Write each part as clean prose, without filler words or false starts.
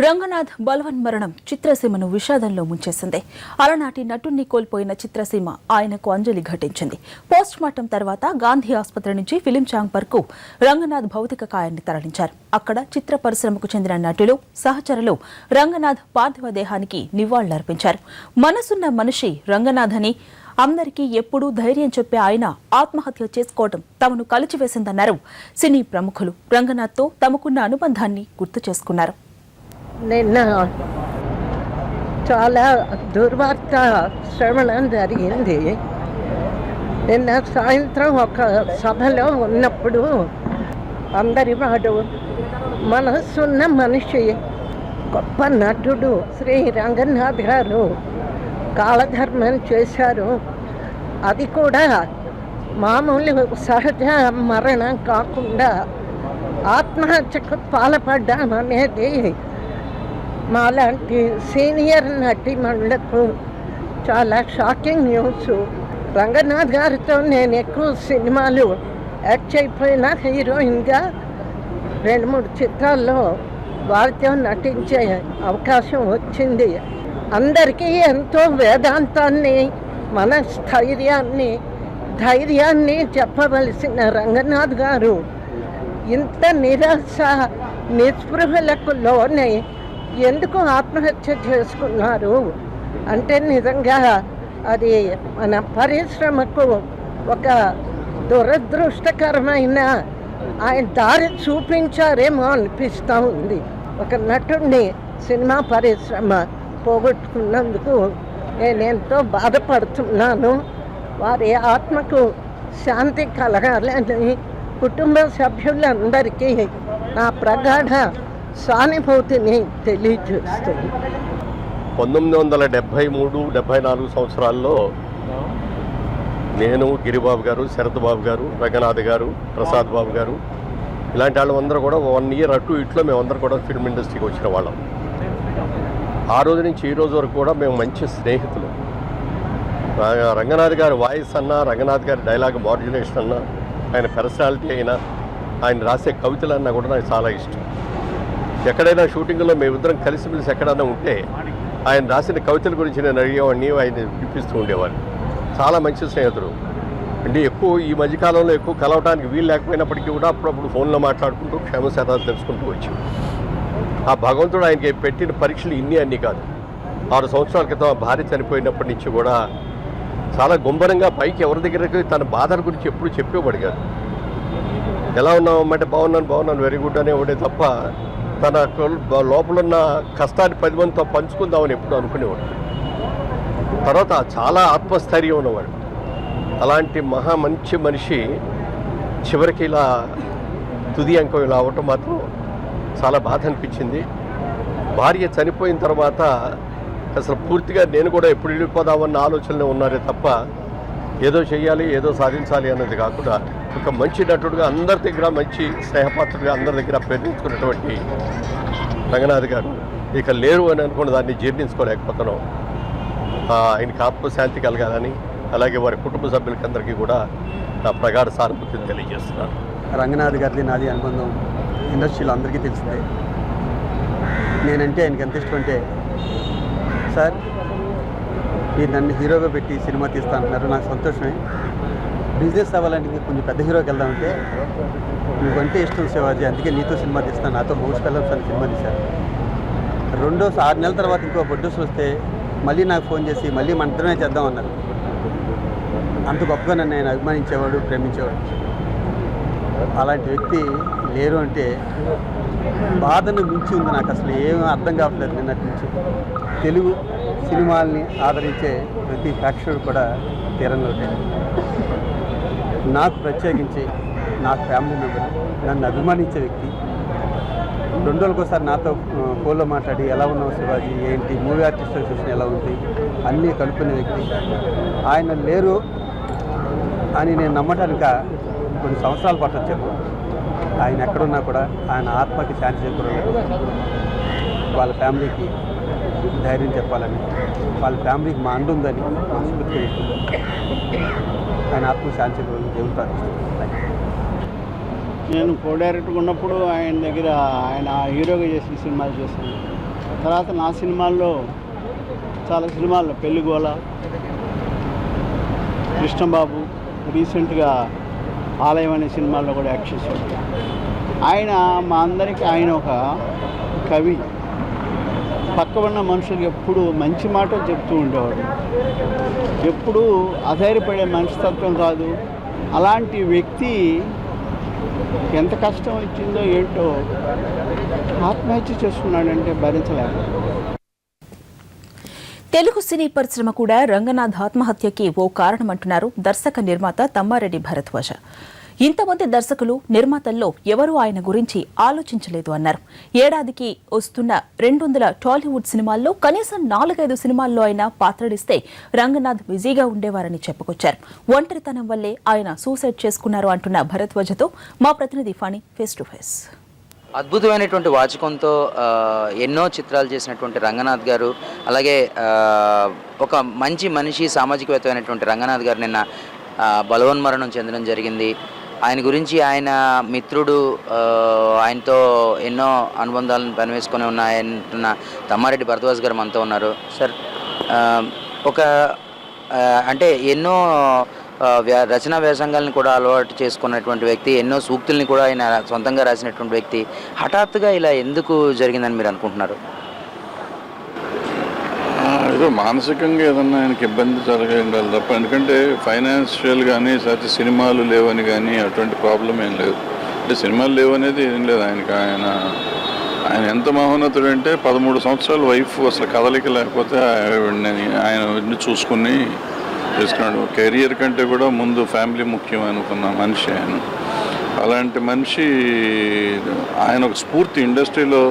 రంగనాథ్ బలవన్మరణం చిత్రసీమను విషాదంలో ముంచేసింది. అలనాటి నటుణ్ణి కోల్పోయిన చిత్రసీమ ఆయనకు అంజలి ఘటించింది. పోస్ట్ మార్టం తర్వాత గాంధీ ఆసుపత్రి నుంచి ఫిలిం ఛాంబర్ కు రంగనాథ్ భౌతిక కాయాన్ని తరలించారు. అక్కడ చిత్ర పరిశ్రమకు చెందిన నటులు, సహచరులు రంగనాథ్ పార్థివ దేహానికి నివాళులర్పించారు. మనసున్న మనిషి రంగనాథ్ అని, అందరికీ ఎప్పుడూ ధైర్యం చెప్పే ఆయన ఆత్మహత్య చేసుకోవడం తమను కలిచివేసిందన్నారు సినీ ప్రముఖులు. రంగనాథ్తో తమకున్న అనుబంధాన్ని గుర్తు చేసుకున్నారు. నిన్న చాలా దుర్వార్త శ్రవణం జరిగింది. నిన్న సాయంత్రం ఒక సభలో ఉన్నప్పుడు అందరి వాడు మనసున్న మనిషి, గొప్ప నటుడు శ్రీ రంగనాథ్ గారు కాలధర్మం చేశారు. అది కూడా మామూలు సహజ మరణం కాకుండా ఆత్మహత్యకు పాల్పడ్డం అనేది మాలాంటి సీనియర్ నటీమణులకు చాలా షాకింగ్ న్యూస్. రంగనాథ్ గారితో నేను ఎక్కువ సినిమాలు యాక్ట్ అయిపోయిన హీరోయిన్గా 2-3 చిత్రాల్లో వారితో నటించే అవకాశం వచ్చింది. అందరికీ ఎంతో వేదాంతాన్ని, మనస్థైర్యాన్ని, ధైర్యాన్ని చెప్పవలసిన రంగనాథ్ గారు ఇంత నిరాశ నిస్పృహలకు లోనే ఎందుకు ఆత్మహత్య చేసుకున్నారు అంటే నిజంగా అది మన పరిశ్రమకు ఒక దురదృష్టకరమైన ఆయన దారి చూపించారేమో అనిపిస్తూ ఉంది. ఒక నటుడిని సినిమా పరిశ్రమ పోగొట్టుకున్నందుకు నేను ఎంతో బాధపడుతున్నాను. వారి ఆత్మకు శాంతి కలగాలని కుటుంబ సభ్యులందరికీ నా ప్రగాఢ సానుభూతిని తెలియజేస్తుంది. 1973-74 సంవత్సరాల్లో నేను, గిరిబాబు గారు, శరత్ బాబు గారు, రంగనాథ్ గారు, ప్రసాద్ బాబు గారు ఇలాంటి వాళ్ళందరూ కూడా 1 ఇయర్ అటు ఇట్లో మేమందరం కూడా ఫిల్మ్ ఇండస్ట్రీకి వచ్చిన వాళ్ళం. ఆ రోజు నుంచి ఈ రోజు వరకు కూడా మేము మంచి స్నేహితులు. రంగనాథ్ గారి వాయిస్ అన్నా, రంగనాథ్ గారి డైలాగ్ మాడ్యులేషన్ అన్నా, ఆయన పర్సనాలిటీ అయినా, ఆయన రాసే కవితలన్నా కూడా నాకు చాలా ఇష్టం. ఎక్కడైనా షూటింగ్లో మేమిద్దరం కలిసిమెలిసి ఎక్కడైనా ఉంటే ఆయన రాసిన కవితల గురించి నేను అడిగేవాడిని, ఆయన వినిపిస్తూ ఉండేవాడిని. చాలా మంచి స్నేహితుడు అంటే. ఎక్కువ ఈ మధ్యకాలంలో ఎక్కువ కలవడానికి వీలు లేకపోయినప్పటికీ కూడా అప్పుడప్పుడు ఫోన్లో మాట్లాడుకుంటూ క్షేమశాతాలు తెలుసుకుంటూ వచ్చాం. ఆ భగవంతుడు ఆయనకి పెట్టిన పరీక్షలు అన్నీ కాదు. 6 సంవత్సరాల క్రితం భార్య చనిపోయినప్పటి నుంచి కూడా చాలా గుంభరంగా పైకి ఎవరి దగ్గరికి తన బాధల గురించి ఎప్పుడు చెప్పేవాడు కాదు. ఎలా ఉన్నామంటే బాగున్నాను వెరీ గుడ్ అనేవాడే తప్ప తన లోపలున్న కష్టాన్ని 10 మందితో పంచుకుందామని ఎప్పుడు అనుకునేవాడు. తర్వాత చాలా ఆత్మస్థైర్యం ఉన్నవాడు. అలాంటి మంచి మనిషి చివరికి ఇలా తుది అంకం ఇలా అవ్వటం మాత్రం చాలా బాధ అనిపించింది. భార్య చనిపోయిన తర్వాత అసలు పూర్తిగా నేను కూడా ఎప్పుడు వెళ్ళిపోదామన్న ఆలోచనలో ఉన్నారే తప్ప ఏదో చెయ్యాలి, ఏదో సాధించాలి అన్నది కాకుండా ఒక మంచి నటుడుగా, అందరి దగ్గర మంచి స్నేహపాత్రుడిగా, అందరి దగ్గర ప్రేరించుకున్నటువంటి రంగనాథ్ గారు ఇక లేరు అని అనుకున్న దాన్ని జీర్ణించుకోలేకపోతున్నాం. ఆయనకి ఆత్మశాంతి కలగాలని, అలాగే వారి కుటుంబ సభ్యులకి అందరికీ కూడా నా ప్రగాఢ సానుభూతిని తెలియజేస్తున్నాను. రంగనాథ్ గారిది నాది అనుబంధం ఇండస్ట్రీలో అందరికీ తెలిసిందే. నేనంటే ఆయనకి ఎంత ఇష్టం అంటే, సార్ మీరు నన్ను హీరోగా పెట్టి సినిమా తీస్తా అంటున్నారు, నాకు సంతోషమే. బిజినెస్ అవ్వాలంటే కొంచెం పెద్ద హీరోకి వెళ్దామంటే నువ్వంటే ఇష్టం శివాజీ, అందుకే నీతో సినిమా తీస్తాను, నాతో మోస్ట్ ఫిల్మ్స్ అని సినిమా తీశారు. 6 నెలల తర్వాత ఇంకో ప్రొడ్యూసర్ వస్తే మళ్ళీ నాకు ఫోన్ చేసి మళ్ళీ మన ఇద్దరమే చేద్దాం అన్నారు. అంత గొప్పగా నన్ను ఆయన అభిమానించేవాడు, ప్రేమించేవాడు. అలాంటి వ్యక్తి లేరు అంటే బాధను మించి ఉంది. నాకు అసలు ఏమీ అర్థం కావట్లేదు. నిన్నటి నుంచి తెలుగు సినిమాల్ని ఆదరించే ప్రతి ప్రేక్షకుడు కూడా తీరంలో ఉంటాయి. నాకు ప్రత్యేకించి నా ఫ్యామిలీ మెంబర్, నన్ను అభిమానించే వ్యక్తి, 2 రోజులకోసారి నాతో ఫోన్లో మాట్లాడి ఎలా ఉన్నావు శివాజీ, ఏంటి మూవీ ఆర్టిస్ట్ అసోసియేషన్ ఎలా ఉంది అన్నీ కలుపుకునే వ్యక్తి. ఆయన లేరు అని నేను నమ్మటానికి కొన్ని సంవత్సరాలు పట్టొచ్చాను. ఆయన ఎక్కడున్నా కూడా ఆయన ఆత్మకి శాంతి చేకూరాలి, వాళ్ళ ఫ్యామిలీకి ధైర్యం చెప్పాలని, వాళ్ళ ఫ్యామిలీకి మా అండ ఉందని మనస్ఫూర్తిగా ఆయన ఆత్మశాంతి దేవుడు ప్రార్థిస్తున్నాను. నేను కో డైరెక్టర్గా ఉన్నప్పుడు ఆయన దగ్గర ఆయన హీరోగా చేసిన సినిమాలు చేశాను. తర్వాత నా సినిమాల్లో చాలా సినిమాల్లో పెళ్ళిగోల, కృష్ణబాబు, రీసెంట్గా ఆలయం అనే సినిమాల్లో కూడా యాక్ట్ చేశాడు. ఆయన మా అందరికీ ఆయన ఒక కవి. పక్క ఉన్న మనుషులకు ఎప్పుడు మంచి మాటలు చెప్తూ ఉండేవాడు. ఎప్పుడూ అధైర్యపడే మనస్తత్వం కాదు. అలాంటి వ్యక్తి ఎంత కష్టం వచ్చిందో ఏంటో ఆత్మహత్య చేసుకున్నాడంటే భరించలేము. తెలుగు సినీ పరిశ్రమ కూడా రంగనాథ్ ఆత్మహత్యకి ఓ కారణమంటున్నారు దర్శక నిర్మాత తమ్మారెడ్డి భరద్వాజ. ఇంతమంది దర్శకులు, నిర్మాతల్లో ఎవరూ ఆయన గురించి ఆలోచించలేదు అన్నారు. ఏడాదికి వస్తున్న 200 టాలీవుడ్ సినిమాల్లో కనీసం 4-5 సినిమాల్లో అయినా పాత్రలిస్తే రంగనాథ్ బిజీగా ఉండేవారని చెప్పుకొచ్చారు. ఒంటరితనం వల్లే ఆయన సూసైడ్ చేసుకున్నారు అంటున్న భరద్వాజతో మా ప్రతినిధి ఫణి ఫేస్ టు ఫేస్. అద్భుతమైనటువంటి వాచకంతో ఎన్నో చిత్రాలు చేసినటువంటి రంగనాథ్ గారు, అలాగే ఒక మంచి మనిషి, సామాజికవేత్తమైనటువంటి రంగనాథ్ గారు నిన్న బలవన్మరణం చెందడం జరిగింది. ఆయన గురించి ఆయన మిత్రుడు, ఆయనతో ఎన్నో అనుబంధాలను పనివేసుకొని ఉన్నాయంటున్న తమ్మారెడ్డి భరద్వాజ్ గారు మనతో ఉన్నారు. సార్, అంటే ఎన్నో రచనా వ్యాసంగాల్ని కూడా అలవాటు చేసుకున్నటువంటి వ్యక్తి, ఎన్నో సూక్తుల్ని కూడా ఆయన సొంతంగా రాసినటువంటి వ్యక్తి. హఠాత్తుగా ఇలా ఎందుకు జరిగిందని మీరు అనుకుంటున్నారు? ఏదో మానసికంగా ఏదన్నా ఆయనకి ఇబ్బంది జరగాలి తప్ప, ఎందుకంటే ఫైనాన్షియల్ కానీ లేకపోతే సినిమాలు లేవని కానీ అటువంటి ప్రాబ్లం ఏం లేదు. అంటే సినిమాలు లేవనేది ఏం లేదు ఆయనకి. ఆయన ఎంత మహోన్నతుడు అంటే 13 సంవత్సరాలు వైఫ్ అసలు కదలిక లేకపోతే ఆయన చూసుకుని చేసుకున్నాడు. కెరియర్ కంటే కూడా ముందు ఫ్యామిలీ ముఖ్యం అనుకున్న మనిషి ఆయన. అలాంటి మనిషి ఆయన ఒక స్ఫూర్తి. ఇండస్ట్రీలో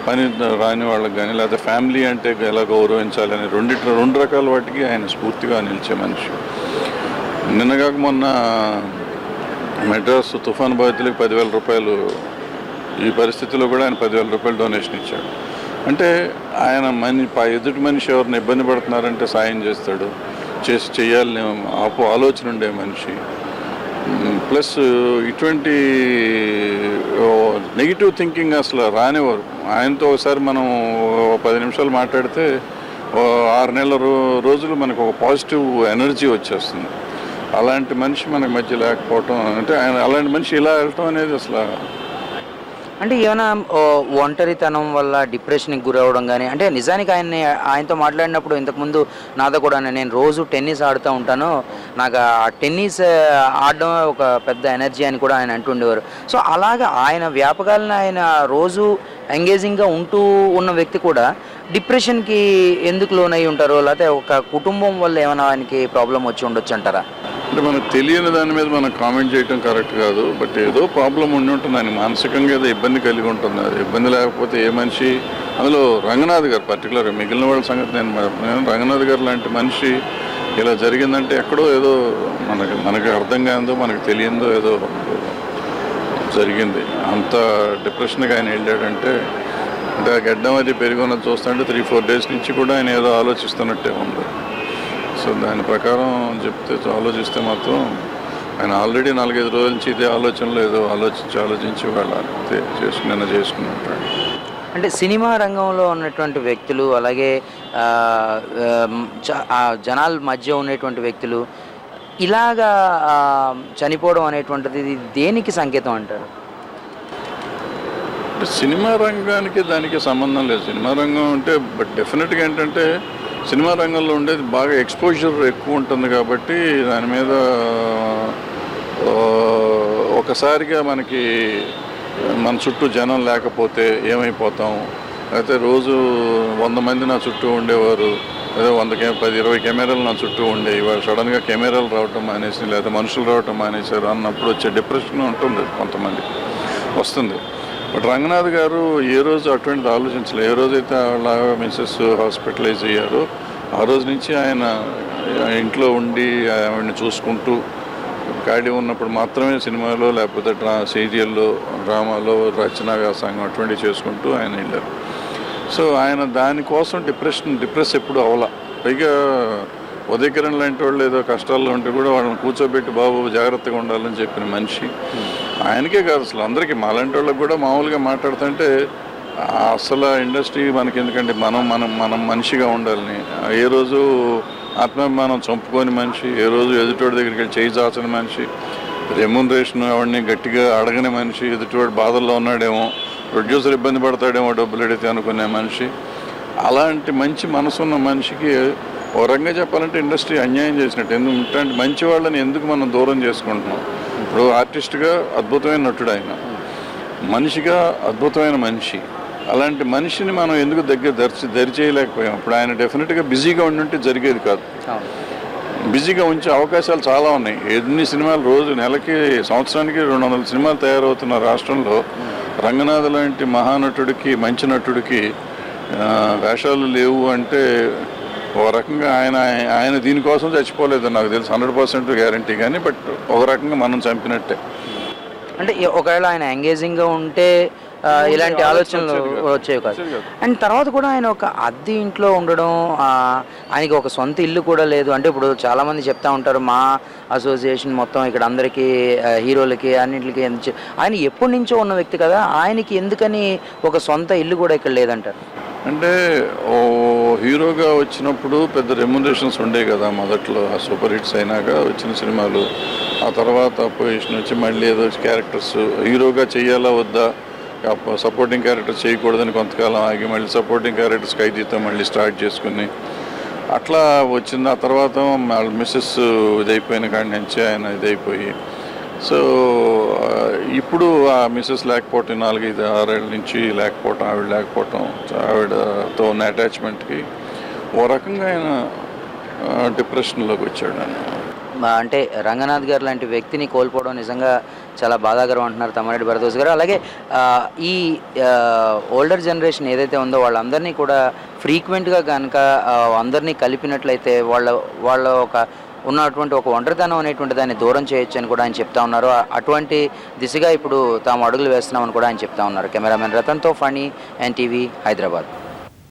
పని రాని వాళ్ళకి కానీ లేకపోతే ఫ్యామిలీ అంటే ఎలా గౌరవించాలని రెండు రకాల వాటికి ఆయన స్ఫూర్తిగా నిలిచే మనిషి. నిన్నగాక మొన్న మెడ్రాస్ తుఫాను బాధితులకు 10,000 రూపాయలు, ఈ పరిస్థితిలో కూడా ఆయన 10,000 రూపాయలు డొనేషన్ ఇచ్చాడు. అంటే ఆయన ఎదుటి మనిషి ఎవరిని ఇబ్బంది పడుతున్నారంటే సాయం చేస్తాడు, చేయాలని ఆలోచన ఉండే మనిషి. ప్లస్ ఇటువంటి నెగిటివ్ థింకింగ్ అసలు రానివారు. ఆయనతో ఒకసారి మనం 10 నిమిషాలు మాట్లాడితే 6 నెలల రోజులు మనకు ఒక పాజిటివ్ ఎనర్జీ వచ్చేస్తుంది. అలాంటి మనిషి మనకు మధ్య లేకపోవటం, అంటే ఆయన అలాంటి మనిషి ఇలా వెళ్ళటం అనేది అసలు, అంటే ఏమైనా ఒంటరితనం వల్ల డిప్రెషన్కి గురవడం కానీ, అంటే నిజానికి ఆయనతో మాట్లాడినప్పుడు ఇంతకుముందు నాతో కూడా నేను రోజు టెన్నిస్ ఆడుతూ ఉంటాను, నాకు ఆ టెన్నిస్ ఆడడం ఒక పెద్ద ఎనర్జీ అని కూడా ఆయన అంటుండేవారు. సో అలాగా ఆయన వ్యాపకాలను ఆయన రోజు ఎంగేజింగ్గా ఉంటూ ఉన్న వ్యక్తి కూడా డిప్రెషన్కి ఎందుకు లోనై ఉంటారో, లేకపోతే ఒక కుటుంబం వల్ల ఏమైనా ఆయనకి ప్రాబ్లం వచ్చి ఉండొచ్చు అంటారా? అంటే మనకు తెలియని దాని మీద మనం కామెంట్ చేయడం కరెక్ట్ కాదు. బట్ ఏదో ప్రాబ్లం ఉండి ఉంటుంది ఆయన, మానసికంగా ఏదో ఇబ్బంది కలిగి ఉంటుంది. అది ఇబ్బంది లేకపోతే ఏ మనిషి, అందులో రంగనాథ్ గారు పర్టికులర్గా, మిగిలిన వాళ్ళ సంగతి నేను రంగనాథ్ గారు లాంటి మనిషి ఇలా జరిగిందంటే ఎక్కడో ఏదో మనకి అర్థం కాదో, మనకు తెలియందో ఏదో జరిగింది. అంత డిప్రెషన్గా ఆయన వెళ్ళాడంటే, అంటే ఆ గడ్డం అది పెరుగున్నది చూస్తుంటే 3-4 డేస్ నుంచి కూడా ఆయన ఏదో ఆలోచిస్తున్నట్టే ఉంది. సో దాని ప్రకారం ఆలోచిస్తే మాత్రం ఆయన ఆల్రెడీ 4-5 రోజుల నుంచి ఇదే ఆలోచనలో ఏదో ఆలోచించి వాళ్ళు చేసుకున్నట్టు. అంటే సినిమా రంగంలో ఉన్నటువంటి వ్యక్తులు, అలాగే జనాల మధ్య ఉన్నటువంటి వ్యక్తులు ఇలాగా చనిపోవడం అనేటువంటిది దేనికి సంకేతం అంటారు? సినిమా రంగానికి దానికి సంబంధం లేదు. సినిమా రంగం అంటే బట్ డెఫినెట్గా ఏంటంటే సినిమా రంగంలో ఉండేది బాగా ఎక్స్పోజర్ ఎక్కువ ఉంటుంది కాబట్టి దాని మీద ఒకసారిగా మనకి మన చుట్టూ జనం లేకపోతే ఏమైపోతాం, అయితే రోజు 100 మంది నా చుట్టూ ఉండేవారు, ఏదో 10-20 కెమెరాలు నా చుట్టూ ఉండేవి, ఇవాళ సడన్గా కెమెరాలు రావటం మానేసి లేదా మనుషులు రావటం మానేశారు అన్నప్పుడు వచ్చే డిప్రెషన్ ఉంటుంది, కొంతమంది వస్తుంది. బట్ రంగనాథ్ గారు ఏ రోజు అటువంటిది ఆలోచించలేదు. ఏ రోజైతే వాళ్ళ మిస్సెస్ హాస్పిటలైజ్ అయ్యారో ఆ రోజు నుంచి ఆయన ఇంట్లో ఉండి ఆవిడని చూసుకుంటూ ఖాళీ ఉన్నప్పుడు మాత్రమే సినిమాలో లేకపోతే సీరియల్లో, డ్రామాలో రచనా వ్యాసంగం అటువంటివి చేసుకుంటూ ఆయన వెళ్ళారు. సో ఆయన దానికోసం డిప్రెస్ ఎప్పుడు అవలా. పైగా ఉదయకిరణ్ లాంటి వాళ్ళు ఏదో కష్టాల్లో ఉంటే కూడా వాళ్ళని కూర్చోబెట్టి బాబు జాగ్రత్తగా ఉండాలని చెప్పిన మనిషి. ఆయనకే కాదు అసలు అందరికీ, మాలాంటి వాళ్ళకి కూడా మామూలుగా మాట్లాడుతుంటే అసలు ఇండస్ట్రీ మనకి ఎందుకంటే మనం మనిషిగా ఉండాలని, ఏ రోజు ఆత్మాభిమానం చంపుకొని మనిషి, ఏ రోజు ఎదుటివాడి దగ్గరికి వెళ్ళి చేయి చాచని మనిషి, రెమ్యూనరేషన్ ఎవరిని గట్టిగా అడగని మనిషి, ఎదుటివాడు బాధల్లో ఉన్నాడేమో, ప్రొడ్యూసర్ ఇబ్బంది పడతాడేమో డబ్బులు అడిగితే అనుకునే మనిషి. అలాంటి మంచి మనసున్న మనిషికి ఓ రకంగా చెప్పాలంటే ఇండస్ట్రీ అన్యాయం చేసినట్టు. ఎందుకంటే మంచి వాళ్ళని ఎందుకు మనం దూరం చేసుకుంటున్నాం? ఇప్పుడు ఆర్టిస్ట్గా అద్భుతమైన నటుడు ఆయన, మనిషిగా అద్భుతమైన మనిషి. అలాంటి మనిషిని మనం ఎందుకు దరి చేయలేకపోయాం? ఇప్పుడు ఆయన డెఫినెట్గా బిజీగా ఉండుంటే జరిగేది కాదు. బిజీగా ఉంచే అవకాశాలు చాలా ఉన్నాయి. ఎన్ని సినిమాలు రోజు నెలకి సంవత్సరానికి 200 సినిమాలు తయారవుతున్న రాష్ట్రంలో రంగనాథ్ లాంటి మహానటుడికి, మంచి నటుడికి వేషాలు లేవు అంటే ఒక రకంగా ఆయన దీనికోసం చచ్చిపోలేదు నాకు తెలుసు, 100% గ్యారంటీ. కానీ బట్ ఒక రకంగా మనం చంపినట్టే. అంటే ఒకవేళ ఆయన ఎంగేజింగ్గా ఉంటే ఇలాంటి ఆలోచనలు వచ్చేవి కాదు. అండ్ తర్వాత కూడా ఆయన ఒక అద్దె ఇంట్లో ఉండడం, ఆయనకి ఒక సొంత ఇల్లు కూడా లేదు. అంటే ఇప్పుడు చాలామంది చెప్తా ఉంటారు మా అసోసియేషన్ మొత్తం ఇక్కడ అందరికీ హీరోలకి అన్నింటికి ఆయన ఎప్పటి నుంచో ఉన్న వ్యక్తి కదా, ఆయనకి ఎందుకని ఒక సొంత ఇల్లు కూడా ఇక్కడ లేదంటారు? అంటే ఓ హీరోగా వచ్చినప్పుడు పెద్ద రెమ్యునరేషన్స్ ఉండేవి కదా మొదట్లో, ఆ సూపర్ హిట్స్ అయినాక వచ్చిన సినిమాలు. ఆ తర్వాత పొజిషన్ వచ్చి మళ్ళీ ఏదో క్యారెక్టర్స్ హీరోగా చెయ్యాలా వద్దా, సపోర్టింగ్ క్యారెక్టర్స్ చేయకూడదని కొంతకాలం ఆగి మళ్ళీ సపోర్టింగ్ క్యారెక్టర్స్ ఖైదీతో మళ్ళీ స్టార్ట్ చేసుకుని అట్లా వచ్చింది. ఆ తర్వాత మిస్సెస్ ఇదైపోయిన కాడి నుంచి ఆయన ఇదైపోయి, సో ఇప్పుడు ఆ మిస్సెస్ లేకపోవటం 4-5-6 ఏళ్ళ నుంచి లేకపోవటం, ఆవిడ లేకపోవటం, ఆవిడతో ఉన్న అటాచ్మెంట్కి ఓ రకంగా ఆయన డిప్రెషన్లోకి వచ్చాడు. ఆయన అంటే రంగనాథ్ గారు లాంటి వ్యక్తిని కోల్పోవడం నిజంగా చాలా బాధాకరం అంటున్నారు తమ్మారెడ్డి భరద్వాజ్ గారు. అలాగే ఈ ఓల్డర్ జనరేషన్ ఏదైతే ఉందో వాళ్ళందరినీ కూడా ఫ్రీక్వెంట్గా కనుక అందరినీ కలిపినట్లయితే వాళ్ళ ఉన్నటువంటి ఒక ఒంటరితనం అనేటువంటి దాన్ని దూరం చేయొచ్చు అని కూడా ఆయన చెప్తా ఉన్నారు. అటువంటి దిశగా ఇప్పుడు తాము అడుగులు వేస్తున్నామని కూడా ఆయన చెప్తా ఉన్నారు. కెమెరామెన్ రతన్తో ఫణి, NTV, హైదరాబాద్.